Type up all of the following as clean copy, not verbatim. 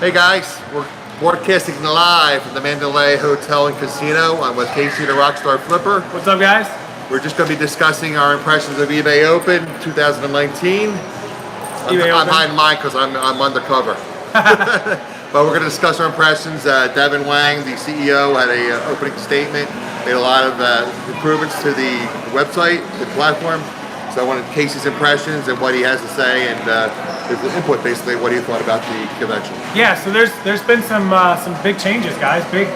Hey guys, we're broadcasting live from the Mandalay Hotel and Casino. I'm with Casey the Rockstar Flipper. What's up, guys? We're just going to be discussing our impressions of eBay Open 2019. I'm hiding mine because I'm undercover. But we're going to discuss our impressions. Devin Wang, the CEO, had an opening statement, made a lot of improvements to the website, the platform. So I wanted Casey's impressions and what he has to say, and his input, basically, what he thought about the convention. Yeah, so there's been some big changes, guys. Big.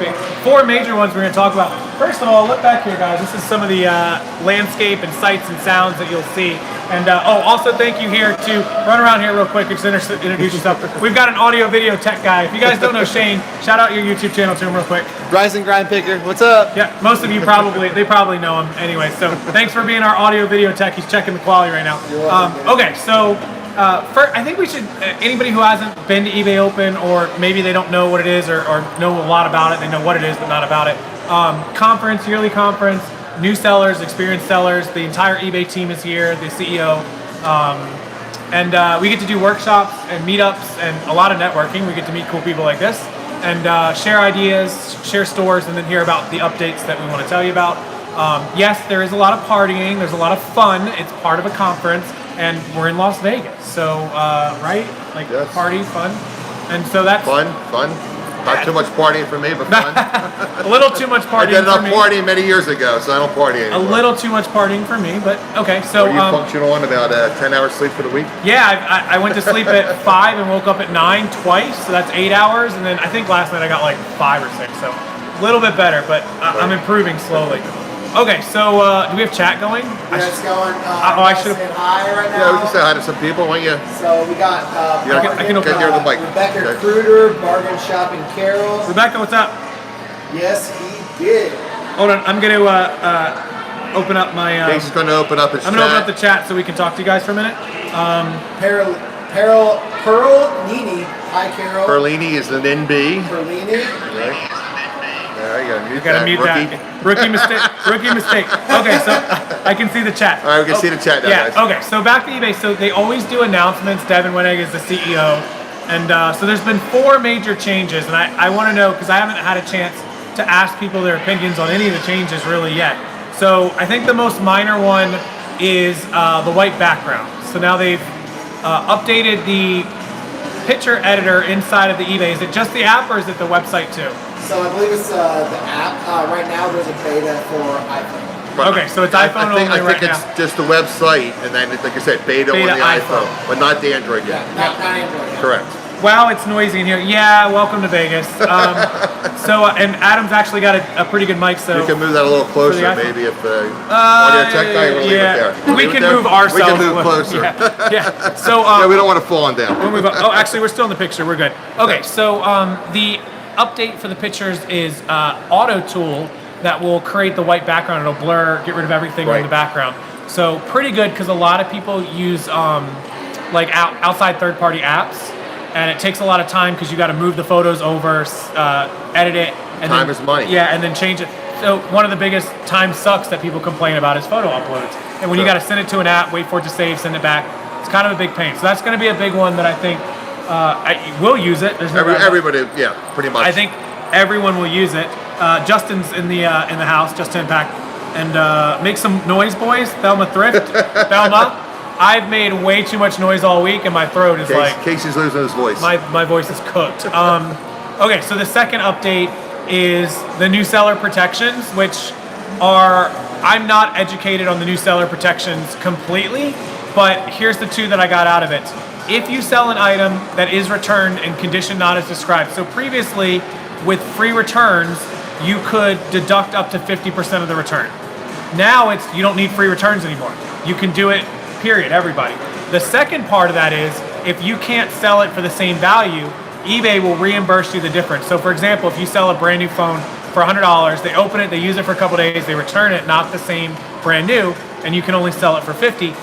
4 major ones we're going to talk about. First of all, look back here, guys. This is some of the landscape and sights and sounds that you'll see. And also thank you here to run around here real quick. Just introduce yourself. We've got an audio video tech guy. If you guys don't know Shane, shout out your YouTube channel to him real quick. Rise and Grind Picker, what's up? Yeah, most of you probably know him anyway. So thanks for being our audio video tech. He's checking the quality right now. Okay, so I think we should, anybody who hasn't been to eBay Open, or maybe they don't know what it is or know a lot about it, they know what it is but not about it. Conference, yearly conference, new sellers, experienced sellers, the entire eBay team is here, the CEO. And we get to do workshops and meetups and a lot of networking. We get to meet cool people like this and share ideas, share stores, and then hear about the updates that we want to tell you about. Yes, there is a lot of partying, there's a lot of fun. It's part of a conference, and we're in Las Vegas. So, right? Like, yes. Party, fun. And so that's... Fun. Not too much partying for me, but fun. A little too much partying for me. I did enough partying many years ago, so I don't party anymore. A little too much partying for me, but okay. So you function on about 10 hours sleep for the week? Yeah, I went to sleep at 5 and woke up at 9 twice, so that's 8 hours. And then I think last night I got like 5 or 6, so a little bit better, but I'm improving slowly. Okay, so do we have chat going? Yeah, it's going. I should have hi right now. Yeah, we can say hi to some people, why don't you? So we got I can open the mic. Rebecca Kruder, Bargain Shopping Carol. Rebecca, what's up? Yes, he did. Hold on, I'm going to open up my... Casey's going to open up his chat. I'm going to open up the chat so we can talk to you guys for a minute. Pearl Nini. Hi, Carol. Perlini is an NB. Perlini. Right. There you go. You gotta mute that. Rookie mistake. Okay, so I can see the chat. All right, we can see the chat now, yeah, guys. Okay, so back to eBay. So they always do announcements. Devin Winnig is the CEO. And so there's been 4 major changes. And I want to know, because I haven't had a chance to ask people their opinions on any of the changes really yet. So I think the most minor one is the white background. So now they've updated the picture editor inside of the eBay. Is it just the app or is it the website too? So I believe it's the app. Right now there's a beta for iPhone. But okay, so it's iPhone only right now. I think it's just the website, and then, like I said, beta on the iPhone, but not the Android yet. Yeah, not Android yet. Correct. Wow, it's noisy in here. Yeah, welcome to Vegas. And Adam's actually got a pretty good mic, so... You can move that a little closer, maybe, if the audio tech guy will leave it there. We can move ourselves. We can move closer. Yeah. So, yeah, we don't want to fall on down. We'll move up. Oh, actually, we're still in the picture. We're good. Okay, so the update for the pictures is Auto Tool that will create the white background. It'll blur, get rid of everything in the background. So pretty good, because a lot of people use like outside third-party apps, and it takes a lot of time because you got to move the photos over, edit it, and time is money. Yeah, and then change it. So one of the biggest time sucks that people complain about is photo uploads. And when you got to send it to an app, wait for it to save, send it back, it's kind of a big pain. So that's going to be a big one that I think we'll use it. There's no everybody, yeah, pretty much. I think everyone will use it. Justin's in the house, Justin Pack, and make some noise, boys. Thelma Thrift, Thelma. I've made way too much noise all week, and my throat is Casey's losing his voice. My voice is cooked. Okay, so the second update is the new seller protections, which are, I'm not educated on the new seller protections completely, but here's the 2 that I got out of it. If you sell an item that is returned in condition not as described. So previously, with free returns, you could deduct up to 50% of the return. Now you don't need free returns anymore. You can do it, period, everybody. The second part of that is, if you can't sell it for the same value, eBay will reimburse you the difference. So for example, if you sell a brand new phone for $100, they open it, they use it for a couple days, they return it, not the same brand new, and you can only sell it for $50.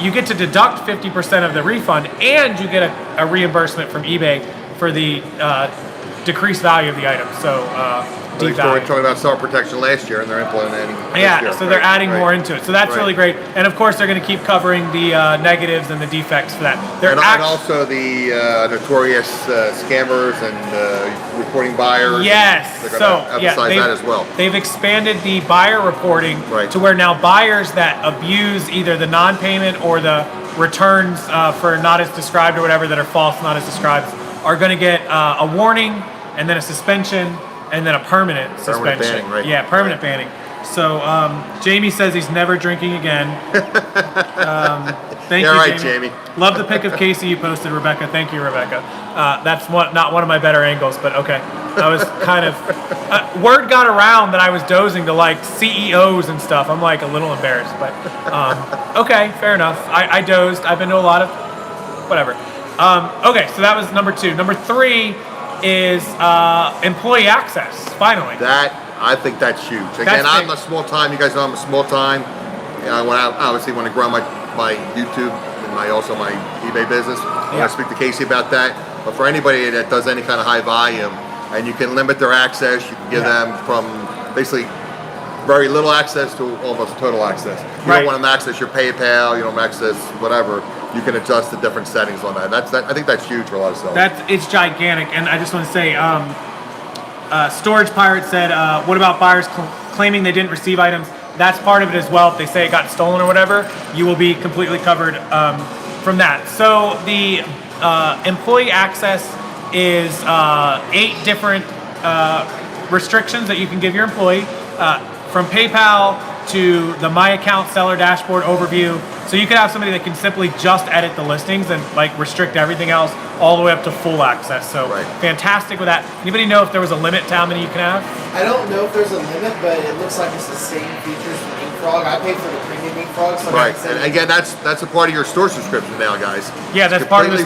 You get to deduct 50% of the refund, and you get a reimbursement from eBay for the decreased value of the item. So They started talking about seller protection last year, and they're implementing this year. So they're adding more into it. So that's really great. And of course, they're going to keep covering the negatives and the defects for that. And also the notorious scammers and reporting buyers. Yes. They're going to emphasize that as well. They've expanded the buyer reporting to where now buyers that abuse either the non-payment or the returns for not as described or whatever that are false, not as described, are going to get a warning and then a suspension and then a permanent suspension. Banning, right? Yeah, permanent banning. So Jamie says he's never drinking again. Thank you, Jamie. Love the pic of Casey you posted, Rebecca. Thank you, Rebecca. That's not one of my better angles, but okay. I was kind of word got around that I was dozing to like CEOs and stuff. I'm like a little embarrassed, but okay, fair enough. I dozed. I've been to a lot of whatever. Okay, so that was number 2. Number 3 is employee access. Finally, I think that's huge. Again, I'm a small time. You guys know I'm a small time. I obviously want to grow my YouTube and also my eBay business. I want to speak to Casey about that. But for anybody that does any kind of high volume, and you can limit their access, you can give them from basically very little access to almost total access. You don't want them to access your PayPal, you don't access whatever. You can adjust the different settings on that. I think that's huge for a lot of sellers. It's gigantic, and I just want to say, Storage Pirate said, what about buyers claiming they didn't receive items? That's part of it as well. If they say it got stolen or whatever, you will be completely covered from that. So the employee access is 8 different restrictions that you can give your employee, from PayPal to the My Account Seller Dashboard Overview. So you could have somebody that can simply just edit the listings and like restrict everything else all the way up to full access. So fantastic with that. Anybody know if there was a limit to how many you can have? I don't know if there's a limit, but it looks like it's the same features as InkFrog. I paid for the premium InkFrog. So and again, that's a part of your store subscription now, guys. Yeah, that's part of the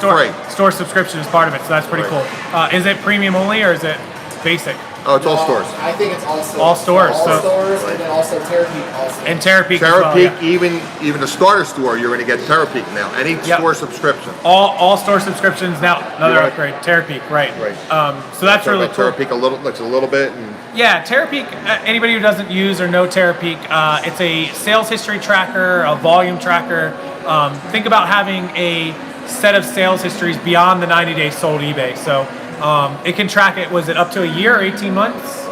store subscription is part of it. So that's pretty cool. Is it premium only or is it basic? Oh, it's all stores. I think it's all stores. All stores. All stores, and then also Terapeak also. And Terapeak as well, even the starter store, you're going to get Terapeak now. Any store subscription. All store subscriptions now. Another upgrade. Terapeak, right. So that's really cool. Terapeak looks a little bit. Yeah, Terapeak, anybody who doesn't use or know Terapeak, it's a sales history tracker, a volume tracker. Think about having a set of sales histories beyond the 90 days sold eBay. So it can track it, was it up to a year or 18 months?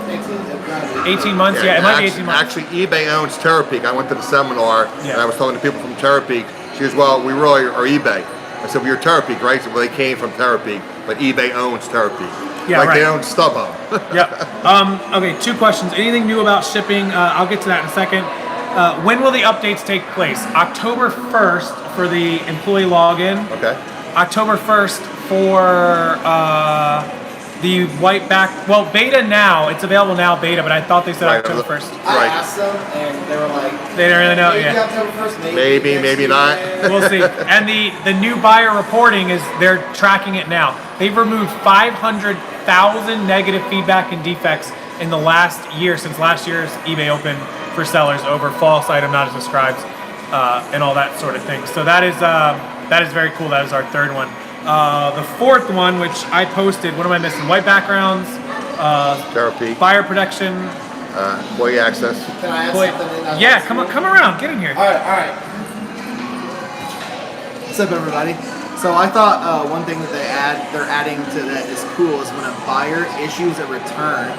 18 months, it might be 18 months. Actually, eBay owns Terapeak. I went to the seminar, and I was talking to people from Terapeak. She goes, well, we really are eBay. I said, well, you're Terapeak, right? So, well, they came from Terapeak, but eBay owns Terapeak. Yeah, they own StubHub. Okay, 2 questions. Anything new about shipping? I'll get to that in a second. When will the updates take place? October 1st for the employee login. Okay. October 1st for the white back. Well, beta now. It's available now, beta, but I thought they said October 1st. I asked them, and they were like, they don't really know yet. October 1st, maybe not. We'll see. And the new buyer reporting is they're tracking it now. They've removed 500,000 negative feedback and defects in the last year, since last year's eBay Open for sellers over false item not as described and all that sort of thing. So that is very cool. That is our 3rd one. The 4th one, which I posted, what am I missing? White backgrounds, Terapeak, buyer protection, employee access. Can I add something? Yeah, come around, get in here. All right. What's up, everybody? So I thought one thing that they're adding to that is cool is when a buyer issues a return,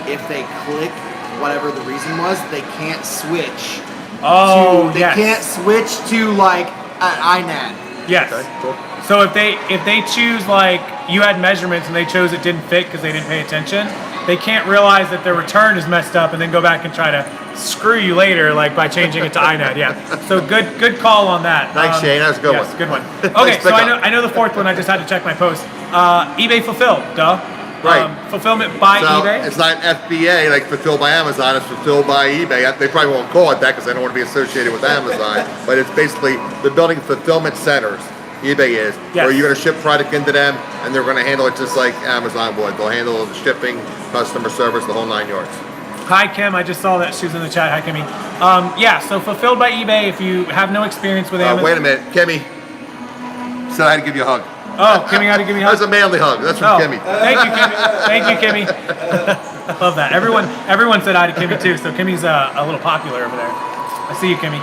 if they click whatever the reason was, they can't switch. They can't switch to like an INAD. Yes. Okay, cool. So if they choose, like, you had measurements and they chose it didn't fit because they didn't pay attention, they can't realize that their return is messed up and then go back and try to screw you later, like by changing it to INAD. Yeah. So good call on that. Thanks, Shane. That's a good one. Yes, good one. Okay, so I know the 4th one. I just had to check my post. eBay Fulfill, duh. Right. Fulfillment by eBay. It's not FBA like fulfilled by Amazon. It's fulfilled by eBay. They probably won't call it that because they don't want to be associated with Amazon. But it's basically they're building fulfillment centers. eBay is, where you're going to ship product into them, and they're going to handle it just like Amazon would. They'll handle the shipping, customer service, the whole 9 yards. Hi, Kim. I just saw that she was in the chat. Hi, Kimmy. So fulfilled by eBay. If you have no experience with Amazon. Wait a minute, Kimmy. Said I had to give you a hug. Oh, Kimmy had to give me a hug. That's a manly hug. That's from Kimmy. Thank you, Kimmy. Thank you, Kimmy. I love that. Everyone said hi to Kimmy too. So Kimmy's a little popular over there. I see you, Kimmy.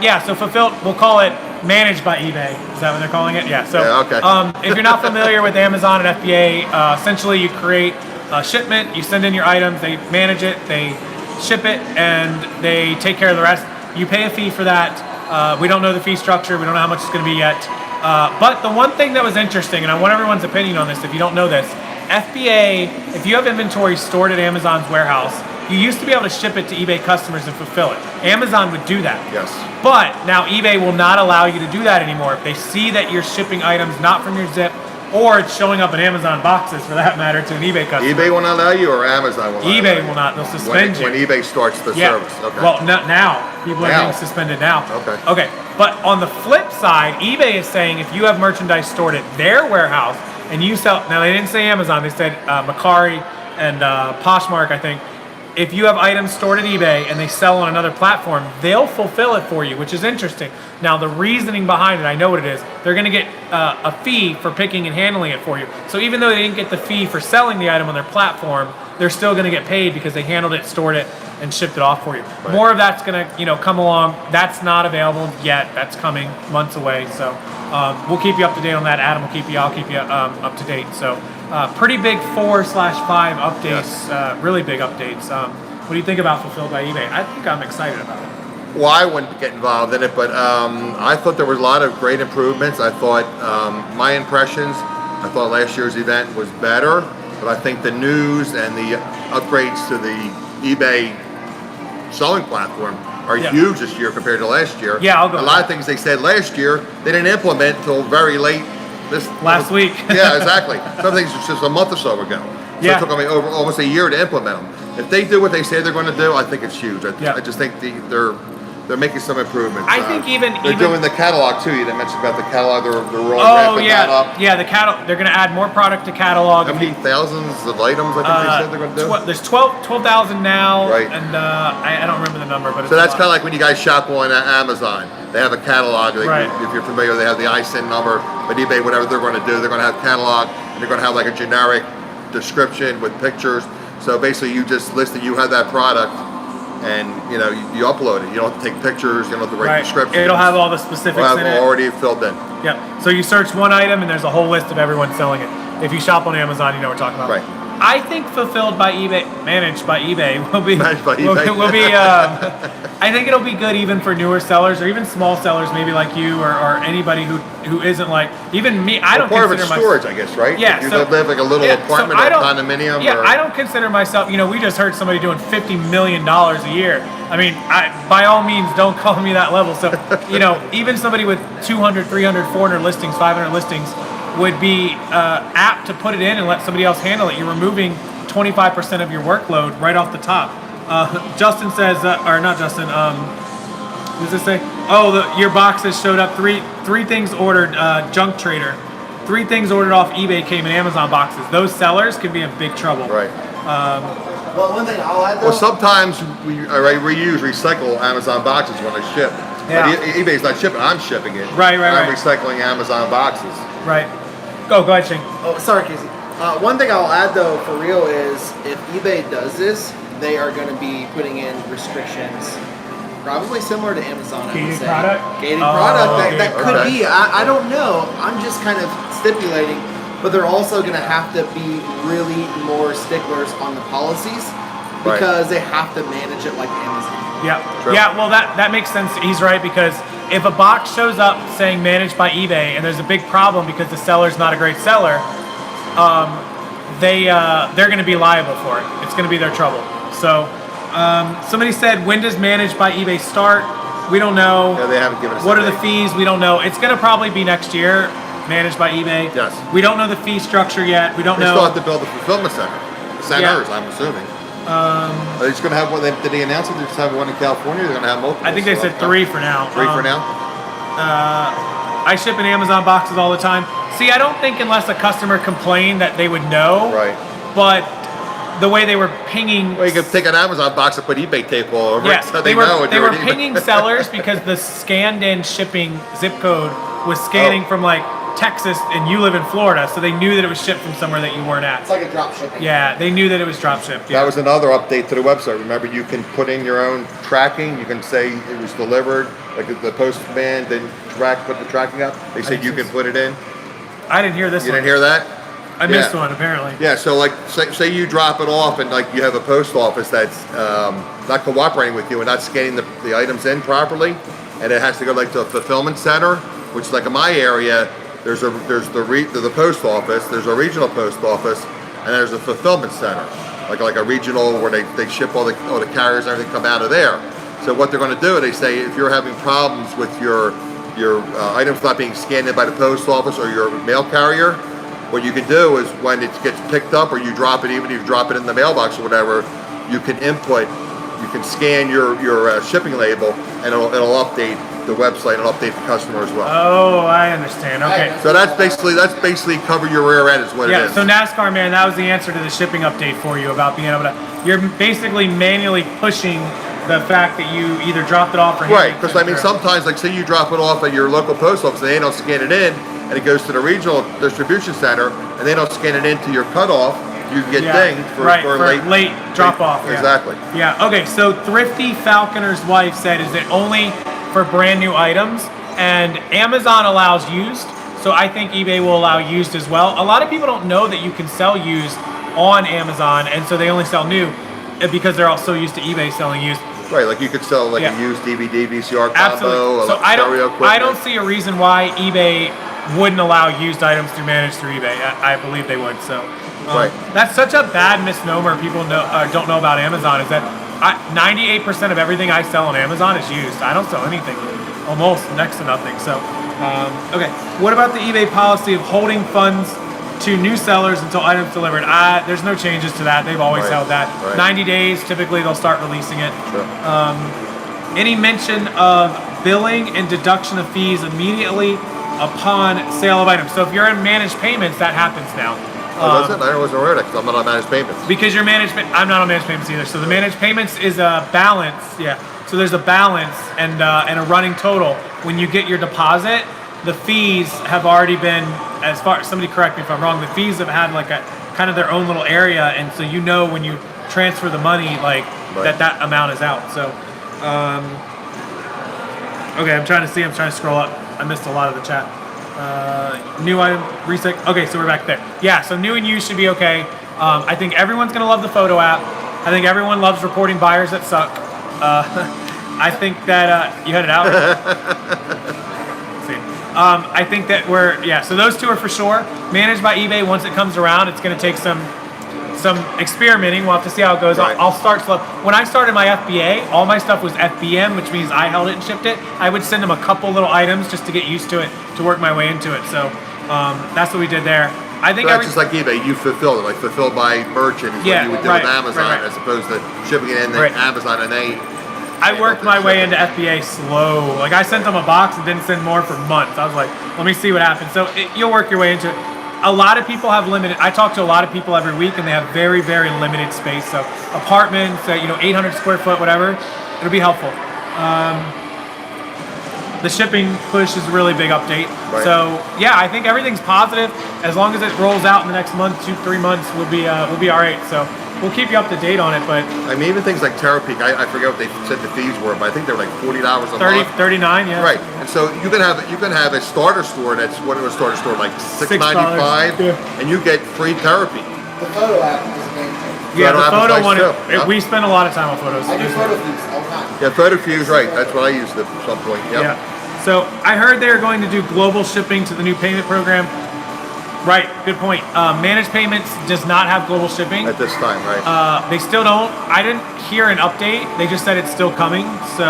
Yeah. So fulfilled. We'll call it managed by eBay. Is that what they're calling it? Yeah. So yeah, okay. if you're not familiar with Amazon and FBA, essentially you create a shipment, you send in your items, they manage it, they ship it, and they take care of the rest. You pay a fee for that. We don't know the fee structure. We don't know how much it's going to be yet. But the one thing that was interesting, and I want everyone's opinion on this if you don't know this, FBA, if you have inventory stored at Amazon's warehouse, you used to be able to ship it to eBay customers and fulfill it. Amazon would do that. Yes. But now eBay will not allow you to do that anymore. If they see that you're shipping items not from your zip, or it's showing up in Amazon boxes, for that matter, to an eBay customer. eBay will not allow you, or Amazon will not allow eBay you? will not. They'll suspend you. When eBay starts the service. Okay. Well, now. People are being suspended now. Okay. Okay. But on the flip side, eBay is saying if you have merchandise stored at their warehouse and you sell, now they didn't say Amazon, they said Macari and Poshmark, I think. If you have items stored at eBay and they sell on another platform, they'll fulfill it for you, which is interesting. Now, the reasoning behind it, I know what it is. They're going to get a fee for picking and handling it for you. So even though they didn't get the fee for selling the item on their platform, they're still going to get paid because they handled it, stored it, and shipped it off for you. Right. More of that's going to, come along. That's not available yet. That's coming months away. So we'll keep you up to date on that. Adam will keep you. I'll keep you up to date. So pretty big 4/5 updates. Yes. Really big updates. What do you think about Fulfilled by eBay? I think I'm excited about it. Well, I wouldn't get involved in it, but I thought there was a lot of great improvements. I thought my impressions, I thought last year's event was better, but I think the news and the upgrades to the eBay selling platform are huge this year compared to last year. Yeah, I'll go. A lot of things they said last year, they didn't implement until very late. Last week. Yeah, exactly. Some things just a month or so ago. So it took them over almost a year to implement them. If they do what they say they're going to do, I think it's huge. I just think they're making some improvements. I think they're doing the catalog too. You didn't mention about the catalog. They're rolling that up. Yeah, the catalog. They're going to add more product to catalog. How many thousands of items I think they said they're going to do? There's 12,000 now, right? And I don't remember the number, but so that's kind of like when you guys shop on Amazon. They have a catalog. Right. If you're familiar, they have the ISIN number. But eBay, whatever they're going to do, they're going to have catalog, and they're going to have like a generic description with pictures. So basically, you just list that you have that product, and you upload it. You don't have to take pictures. You don't have to write descriptions. It'll have all the specifics in it. Already filled in. Yeah. So you search one item, and there's a whole list of everyone selling it. If you shop on Amazon, you know what we're talking about. Right. I think Fulfilled by eBay, managed by eBay, will be. Managed by eBay. Will be. I think it'll be good even for newer sellers or even small sellers, maybe like you or anybody who isn't like even me. I don't part consider of it's storage, I guess, right? Yeah. You live like a little apartment or condominium. Yeah, I don't consider myself. We just heard somebody doing $50 million a year. I mean, by all means, don't call me that level. So, even somebody with 200, 300, 400 listings, 500 listings would be apt to put it in and let somebody else handle it. You're removing 25% of your workload right off the top. Justin says, or not Justin, what does it say? Oh, your boxes showed up. Three things ordered, Junk Trader. 3 things ordered off eBay came in Amazon boxes. Those sellers could be in big trouble. Right. Well, one thing I'll add though. Well, sometimes we recycle Amazon boxes when they ship. Yeah. But eBay's not shipping. I'm shipping it. Right. I'm recycling Amazon boxes. Right. Go ahead, Shane. Oh, sorry, Casey. One thing I'll add though, for real, is if eBay does this, they are going to be putting in restrictions, probably similar to Amazon. Gated product. Gated product. That could be. I don't know. I'm just kind of stipulating, but they're also going to have to be really more sticklers on the policies because they have to manage it like Amazon. Yeah. True. Yeah. Well, that makes sense. He's right, because if a box shows up saying managed by eBay and there's a big problem because the seller's not a great seller, they're going to be liable for it. It's going to be their trouble. So somebody said, when does managed by eBay start? We don't know. Yeah, they haven't given us. What are the fees? We don't know. It's going to probably be next year, managed by eBay. Yes. We don't know the fee structure yet. We don't know. They still have to build a fulfillment centers, I'm assuming. Are they just going to have one? Did they announce it? They just have one in California? They're going to have multiple. I think they said 3 for now. 3 for now? I ship in Amazon boxes all the time. See, I don't think unless a customer complained that they would know. Right. But the way they were pinging. Well, you could take an Amazon box and put eBay tape all over it, so they were eBay. pinging sellers because the scanned in shipping zip code was scanning from like Texas and you live in Florida, so they knew that it was shipped from somewhere that you weren't at. It's like a drop shipping. Yeah, they knew that it was drop shipped. Yeah. That was another update to the website. Remember, you can put in your own tracking. You can say it was delivered. Like the postman didn't put the tracking up. They said you can put it in. I didn't hear this You one. didn't hear that? I missed one, apparently. Yeah, so like, say you drop it off and like you have a post office that's not cooperating with you and not scanning the items in properly, and it has to go like to a fulfillment center, which is like in my area, there's the post office, there's a regional post office, and there's a fulfillment center, like a regional where they ship all the carriers and everything come out of there. So what they're going to do, they say if you're having problems with your items not being scanned in by the post office or your mail carrier, what you can do is when it gets picked up or you drop it, even if you drop it in the mailbox or whatever, you can scan your shipping label and it'll update the website and update the customer as well. Oh, I understand. Okay. So that's basically cover your rear end is what it is. Yeah, so NASCAR, man, that was the answer to the shipping update for you about being able to, you're basically manually pushing the fact that you either dropped it off or right, because I mean sometimes, like say you drop it off at your local post office and they don't scan it in, and it goes to the regional distribution center and they don't scan it into your cutoff, you can get dinged for late drop off. Yeah. Exactly. Yeah. Okay. So Thrifty Falconer's wife said, "Is it only for brand new items?" And Amazon allows used, so I think eBay will allow used as well. A lot of people don't know that you can sell used on Amazon, and so they only sell new because they're all so used to eBay selling used. Right, like you could sell like a used DVD, VCR combo. Absolutely. So I don't see a reason why eBay wouldn't allow used items to manage through eBay. I believe they would. So that's such a bad misnomer. People don't know about Amazon. Is that 98% of everything I sell on Amazon is used. I don't sell anything, almost next to nothing. So okay, what about the eBay policy of holding funds to new sellers until items delivered? There's no changes to that. They've always held that. 90 days, typically they'll start releasing it. Sure. Any mention of billing and deduction of fees immediately upon sale of items? So if you're in managed payments, that happens now. Does it? I wasn't aware of that because I'm not on managed payments. Because your management, I'm not on managed payments either. So the managed payments is a balance. Yeah. So there's a balance and a running total. When you get your deposit, the fees have already been, as far, somebody correct me if I'm wrong, the fees have had like a kind of their own little area, and so you know when you transfer the money, like that amount is out. So, okay, I'm trying to scroll up. I missed a lot of the chat. New item, reset. Okay, so we're back there. Yeah, so new and used should be okay. I think everyone's gonna love the photo app. I think everyone loves reporting buyers that suck. I think that, you had it out? I think that so those two are for sure. Managed by eBay, once it comes around, it's going to take some experimenting. We'll have to see how it goes. Right. I'll start slow. When I started my FBA, all my stuff was FBM, which means I held it and shipped it. I would send them a couple little items just to get used to it, to work my way into it. So that's what we did there. I think that's just like eBay. You fulfilled it, like fulfilled by merchant is what you would do with Amazon, as opposed to shipping it in Amazon and I worked my way into FBA slow. Like I sent them a box and didn't send more for months. I was like, let me see what happens. So you'll work your way into it. A lot of people have limited, I talk to a lot of people every week and they have very, very limited space. So apartments, 800 square foot, whatever, it'll be helpful. The shipping push is a really big update. Right. So yeah, I think everything's positive. As long as it rolls out in the next month, 2-3 months, we'll be all right. So we'll keep you up to date on it, but I mean, even things like Terapeak, I forget what they said the fees were, but I think they're like $40 a month. 39, yeah. Right, and so you can have a starter store that's a starter store like $6.95, and you get free Terapeak. The photo app is a game changer. Yeah, the photo one. We spend a lot of time on photos. I do PhotoFuse all the time. Yeah, PhotoFuse, right? That's what I used at some point. Yep. Yeah. So I heard they are going to do global shipping to the new payment program. Right, good point. Managed payments does not have global shipping at this time, right? They still don't. I didn't hear an update. They just said it's still coming. So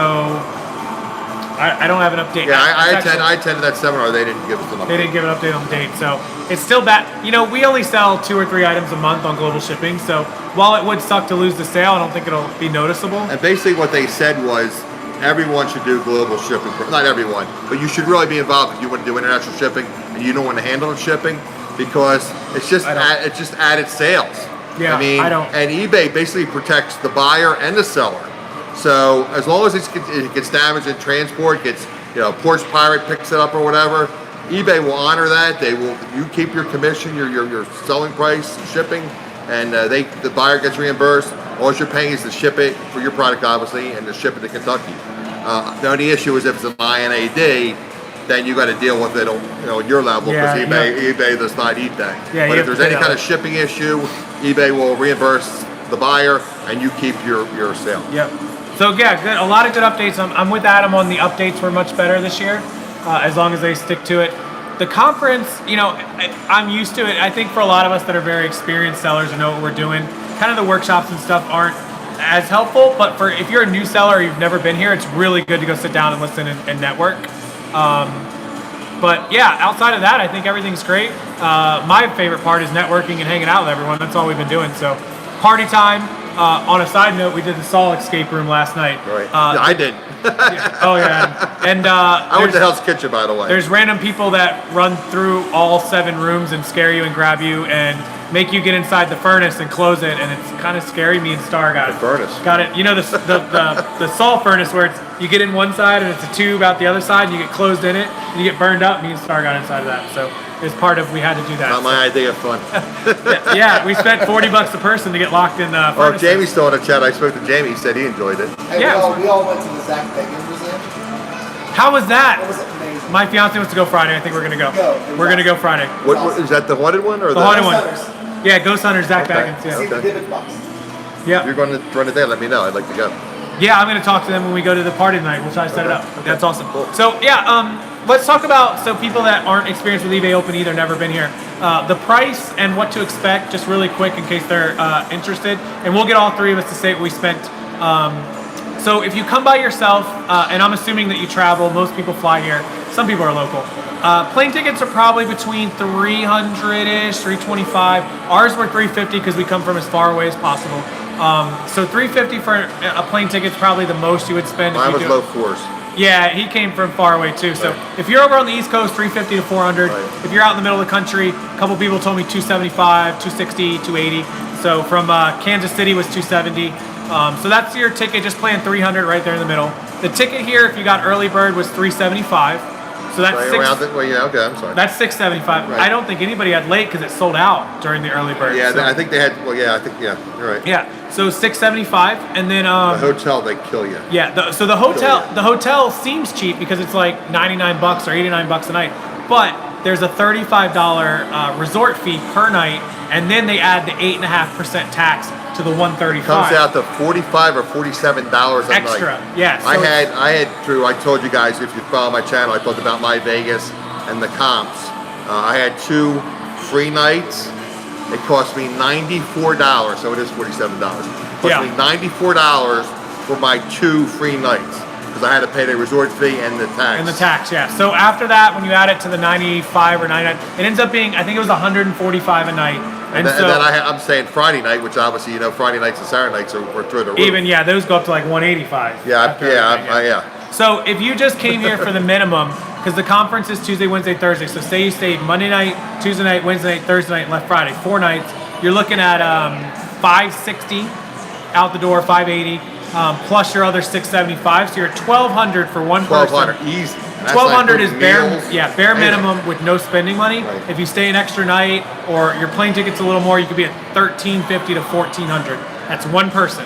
I don't have an update. Yeah, I attended that seminar. They didn't give us an update. They didn't give an update on the date. So it's still bad. We only sell 2 or 3 items a month on global shipping. So while it would suck to lose the sale, I don't think it'll be noticeable. And basically what they said was everyone should do global shipping. Not everyone, but you should really be involved if you want to do international shipping and you don't want to handle the shipping, because it's just added sales. Yeah, I don't. And eBay basically protects the buyer and the seller. So as long as it gets damaged in transport, porch pirate picks it up or whatever, eBay will honor that. You keep your commission, your selling price, shipping, and the buyer gets reimbursed. All you're paying is to ship it for your product, obviously, and to ship it to Kentucky. The only issue is if it's an INAD, then you got to deal with it on your level, because eBay does not eat that. Yeah, but if there's any kind of shipping issue, eBay will reimburse the buyer, and you keep your sale. Yep. So yeah, good. A lot of good updates. I'm with Adam on the updates were much better this year, as long as they stick to it. The conference, I'm used to it. I think for a lot of us that are very experienced sellers and know what we're doing, kind of the workshops and stuff aren't as helpful. But if you're a new seller or you've never been here, it's really good to go sit down and listen and network. But yeah, outside of that, I think everything's great. My favorite part is networking and hanging out with everyone. That's all we've been doing. So party time. On a side note, we did the Saul escape room last night. Right. I did. Oh yeah. And I went to Hell's Kitchen, by the way. There's random people that run through all 7 rooms and scare you and grab you and make you get inside the furnace and close it, and it's kind of scary. Me and Star got it. The furnace. Got it. You know the Saul furnace where you get in one side and it's a tube out the other side, and you get closed in it, and you get burned up. Me and Star got inside of that, so it's part of we had to do that. Not my idea of fun. yeah, we spent $40 a person to get locked in. Well, Jamie's still in the chat. I spoke to Jamie. He said he enjoyed it. Hey, yeah. We all went to the Zach Bagans Museum. How was that? It was amazing. My fiance wants to go Friday. I think we're gonna go. We're gonna go Friday. What is that? The haunted one or the haunted one? Hunters. Yeah, Ghost Hunters, Zach Baggins. Yeah. See the Divot Box. Yeah. If you're going to run it there, let me know. I'd like to go. Yeah, I'm going to talk to them when we go to the party tonight. We'll try to set it up. Okay. That's awesome. Cool. So yeah, let's talk about people that aren't experienced with eBay Open either, never been here. The price and what to expect, just really quick in case they're interested. And we'll get all 3 of us to say what we spent. So if you come by yourself, and I'm assuming that you travel, most people fly here. Some people are local. Plane tickets are probably between $300-ish, $325. Ours were $350 because we come from as far away as possible. So $350 for a plane ticket is probably the most you would spend. Mine was low 4s. Yeah, he came from far away too. So if you're over on the East Coast, $350 to $400. Right. If you're out in the middle of the country, a couple people told me $275, $260, $280. So from Kansas City was $270. So that's your ticket. Just playing $300 right there in the middle. The ticket here, if you got early bird, was $375. So that's okay, I'm sorry. That's $675. Right. I don't think anybody had late because it sold out during the early bird. Yeah, so. I think they had. Well, yeah, you're right. Yeah, so $675, and then the hotel they kill you. Yeah, so the hotel seems cheap because it's like $99 or $89 a night, but there's a $35 resort fee per night, and then they add the 8.5% tax to the $135. Comes out to $45 or $47 a night. Extra, yeah. So I told you guys, if you follow my channel, I talked about my Vegas and the comps. I had 2 free nights. It cost me $94, so it is $47. It cost me $94 for my 2 free nights because I had to pay the resort fee and the tax. And the tax, yeah. So after that, when you add it to the 95 or 99, it ends up being, I think it was $145 a night. And then I'm saying Friday night, which obviously, Friday nights and Saturday nights are through the roof. Even, yeah, those go up to like $185. Yeah. So if you just came here for the minimum, because the conference is Tuesday, Wednesday, Thursday. So say you stayed Monday night, Tuesday night, Wednesday night, Thursday night, and left Friday, 4 nights. You're looking at $560 out the door, $580, plus your other $675. So you're at $1,200 for one person. $1,200 easy. $1,200 is bare minimum with no spending money. Right. If you stay an extra night or your plane ticket's a little more, you could be at $1,350 to $1,400. That's one person.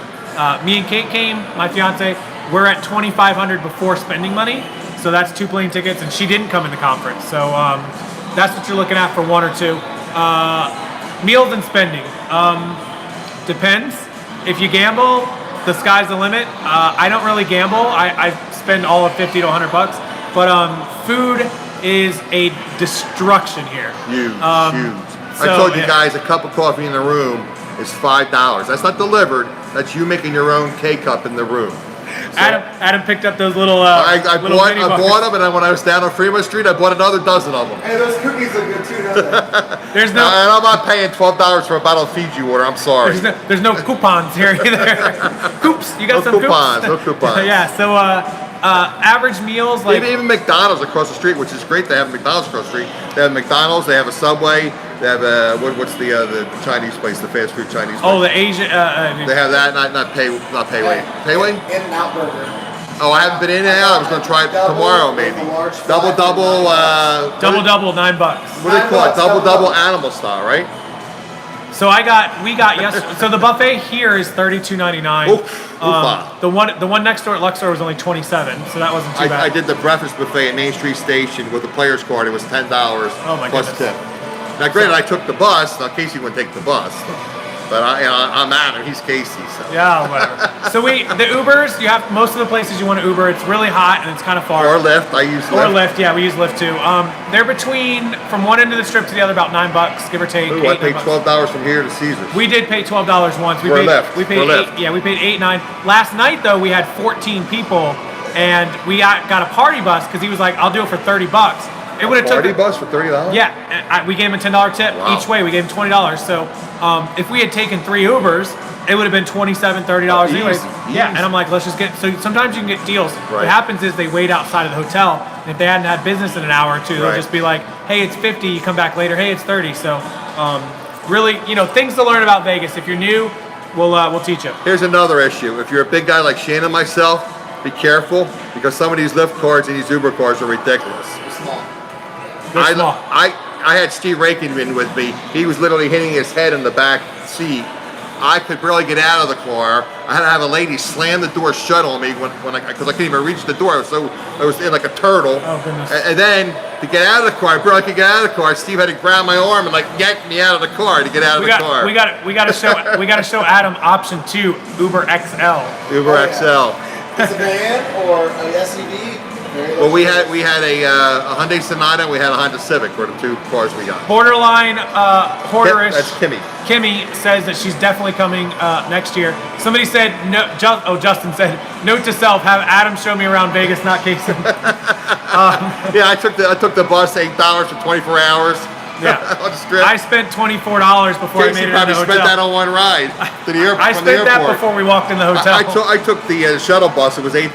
Me and Kate came, my fiance. We're at $2,500 before spending money. So that's 2 plane tickets, and she didn't come in the conference. So that's what you're looking at for 1 or 2. Meals and spending. Depends. If you gamble, the sky's the limit. I don't really gamble. I spend all of $50 to $100. But food is a destruction here. Huge. I told you guys a cup of coffee in the room is $5. That's not delivered. That's you making your own K-cup in the room. So, Adam picked up those little. I bought them, and then when I was down on Fremont Street, I bought another dozen of them. Hey, those cookies look good too, don't they? And I'm not paying $12 for a bottle of Fiji water. I'm sorry. There's no coupons here either. Coops, you got some coupons. No coupons. Yeah. So average meals like even McDonald's across the street, which is great. They have McDonald's across the street. They have McDonald's. They have a Subway. They have what's the Chinese place, the fast food Chinese place? Oh, the Asian. They have that, not Payway. Payway? In-N-Out Burger. Oh, I haven't been in there. I was gonna try it tomorrow, maybe. Double, Double, $9. What do they call it? Double animal style, right? So we got yesterday. So the buffet here is $32.99. The one next door at Luxor was only $27, so that wasn't too bad. I did the breakfast buffet at Main Street Station with the player's card. It was $10 plus tip. Now, granted, I took the bus. Now, Casey wouldn't take the bus, but I'm Adam. He's Casey. So. Yeah, whatever. So the Ubers, you have most of the places you want to Uber. It's really hot and it's kind of far. Or Lyft. I use Lyft. Or Lyft. Yeah, we use Lyft too. They're between from one end of the strip to the other about $9, give or take. Ooh, I paid $12 from here to Caesars. We did pay $12 once. We paid $8. Yeah, we paid $8, $9. Last night though, we had 14 people, and we got a party bus because he was like, "I'll do it for $30." It would have party bus for $30. Yeah, we gave him a $10 tip each way. We gave him $20. So if we had taken 3 Ubers, it would have been $27, $30 anyways. Yeah, and I'm like, let's just get. So sometimes you can get deals. What happens is they wait outside of the hotel, and if they hadn't had business in an hour or two, they'll just be like, "Hey, it's 50. You come back later. Hey, it's 30." So really, things to learn about Vegas. If you're new, we'll teach you. Here's another issue. If you're a big guy like Shane and myself, be careful because some of these Lyft cards and these Uber cards are ridiculous. I had Steve Rakin with me. He was literally hitting his head in the back seat. I could barely get out of the car. I had to have a lady slam the door shut on me because I couldn't even reach the door. So I was in like a turtle. Oh goodness! And then to get out of the car, I barely could get out of the car. Steve had to grab my arm and like yank me out of the car to get out of the car. We got to show Adam option 2, Uber XL. Uber XL. It's a van or an SUV. Well, we had a Hyundai Sonata and we had a Honda Civic were the 2 cars we got. Borderline hoarderish. That's Kimmy. Kimmy says that she's definitely coming next year. Somebody said no. Justin said, "Note to self: have Adam show me around Vegas, not Casey." Yeah, I took the bus $8 for 24 hours. Yeah, on the strip. I spent $24 before Casey I made it to the hotel. spent that on one ride to the airport. I spent that before we walked in the hotel. I took the shuttle bus. It was $8.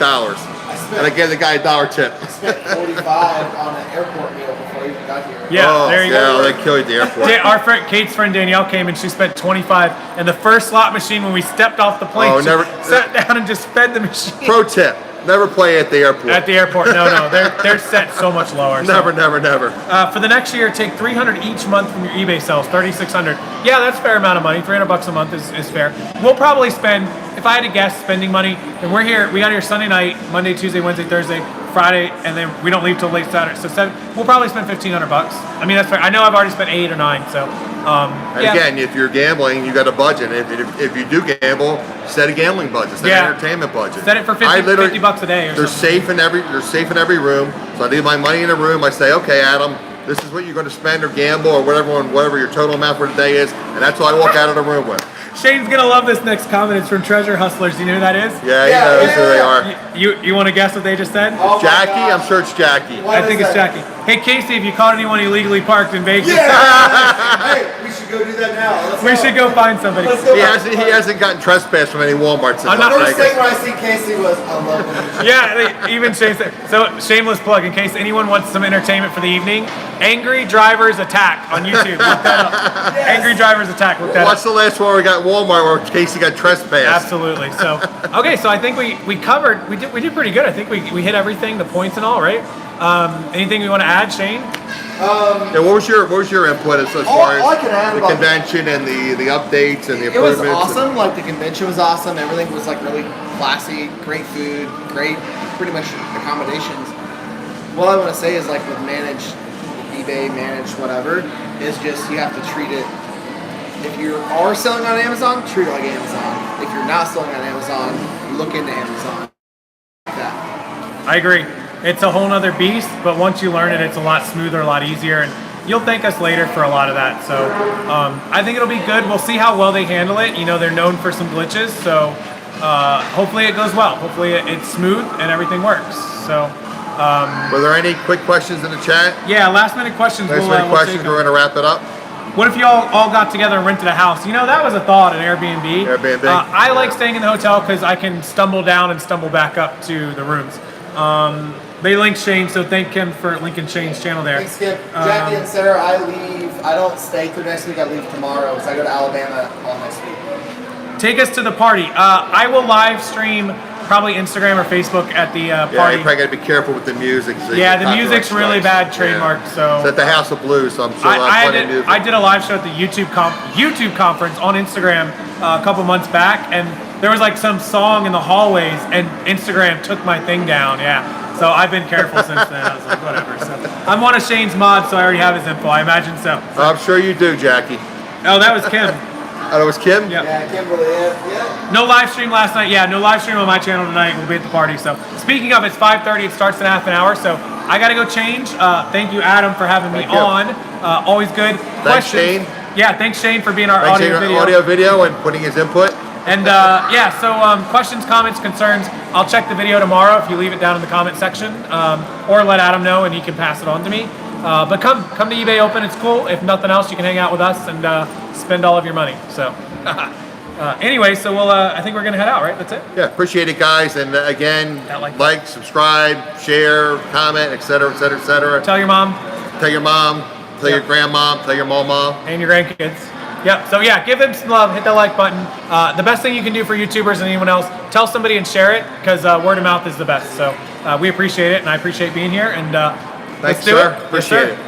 And I gave the guy a $1 tip. I spent $45 on an airport meal before I even got here. Yeah, there you go. Yeah, they killed the airport. Our friend, Kate's friend Danielle came and she spent $25. And the first slot machine when we stepped off the plane, she sat down and just fed the machine. Pro tip: never play at the airport. At the airport, no, they're set so much lower. Never. For the next year, take $300 each month from your eBay sales, $3,600. Yeah, that's a fair amount of money. $300 a month is fair. We'll probably spend, if I had to guess, spending money. And we got here Sunday night, Monday, Tuesday, Wednesday, Thursday, Friday, and then we don't leave till late Saturday. So we'll probably spend $1,500. I mean, that's fair. I know I've already spent 8 or 9. So again, if you're gambling, you got a budget. If you do gamble, set a gambling budget, set an entertainment budget. Set it for $50 a day. They're safe in every room. So I leave my money in a room. I say, okay, Adam, this is what you're going to spend or gamble or whatever your total amount for the day is, and that's what I walk out of the room with. Shane's gonna love this next comment. It's from Treasure Hustlers. Do you know who that is? Yeah, he knows who they are. You want to guess what they just said? Oh Jackie? I'm sure it's Jackie. I think it's Jackie. Hey Casey, have you caught anyone illegally parked in Vegas? Yeah! Hey, we should go do that now. We should go find somebody. He hasn't gotten trespassed from any Walmarts in The first thing when I see Casey was, I love him. Yeah, even Shane said. So shameless plug in case anyone wants some entertainment for the evening. Angry Drivers Attack on YouTube. Look that up. Yes. Angry Drivers Attack. Look that What's the last one we got? Walmart where Casey got trespassed. Absolutely. So okay, so I think we covered. We did pretty good. I think we hit everything, the points and all, right? Anything we want to add, Shane? Yeah, what was your input as far as the convention and the updates and the improvements? It was awesome. Like the convention was awesome. Everything was like really classy. Great food. Great, pretty much accommodations. What I want to say is like with eBay, managed whatever, is just you have to treat it. If you are selling on Amazon, treat it like Amazon. If you're not selling on Amazon, look into Amazon. Like that. I agree. It's a whole nother beast, but once you learn it, it's a lot smoother, a lot easier, and you'll thank us later for a lot of that. So I think it'll be good. We'll see how well they handle it. You know, they're known for some glitches, so hopefully it goes well. Hopefully it's smooth and everything works. So. Were there any quick questions in the chat? Yeah, last minute questions. We're going to wrap it up. What if you all got together and rented a house? You know, that was a thought, an Airbnb. I like staying in the hotel because I can stumble down and stumble back up to the rooms. They linked Shane, so thank him for linking Shane's channel there. Thanks, Skip. Jackie and Sarah, I leave. I don't stay through next week. I leave tomorrow, so I go to Alabama all next week. Take us to the party. I will live stream probably Instagram or Facebook at the Yeah, party. you probably got to be careful with the music. So Yeah, the music's really bad trademarked. So it's at the House of Blues, so I'm sure they'll have plenty of music. I did a live show at the YouTube conference on Instagram a couple months back, and there was like some song in the hallways, and Instagram took my thing down. Yeah, so I've been careful since then. I was like, whatever. So I'm one of Shane's mods, so I already have his info. I imagine so. I'm sure you do, Jackie. Oh, that was Kim. Oh, it was Kim? Yep. Yeah, Kimberly. Yeah. No live stream last night. Yeah, no live stream on my channel tonight. We'll be at the party. So speaking of, it's 5:30. It starts in half an hour. So I got to go change. Thank you, Adam, for having me on. Always good. Thanks, Shane. Yeah, thanks, Shane, for being our Thanks, Shane, audio video and putting his input. And yeah, so questions, comments, concerns, I'll check the video tomorrow if you leave it down in the comment section, or let Adam know and he can pass it on to me. But come to eBay Open, it's cool. If nothing else, you can hang out with us and spend all of your money. So anyway, so we'll, I think we're gonna head out, right? That's it? Yeah, appreciate it, guys. And again, like, subscribe, share, comment, etc., etc., etc. Tell your mom. Tell your mom. Tell your grandma. Tell your mama. And your grandkids. Yep. So yeah, give them some love. Hit the like button. The best thing you can do for YouTubers and anyone else, tell somebody and share it, because word of mouth is the best. So we appreciate it, and I appreciate being here. And thanks, let's do sir. it. Appreciate yes, sir. it.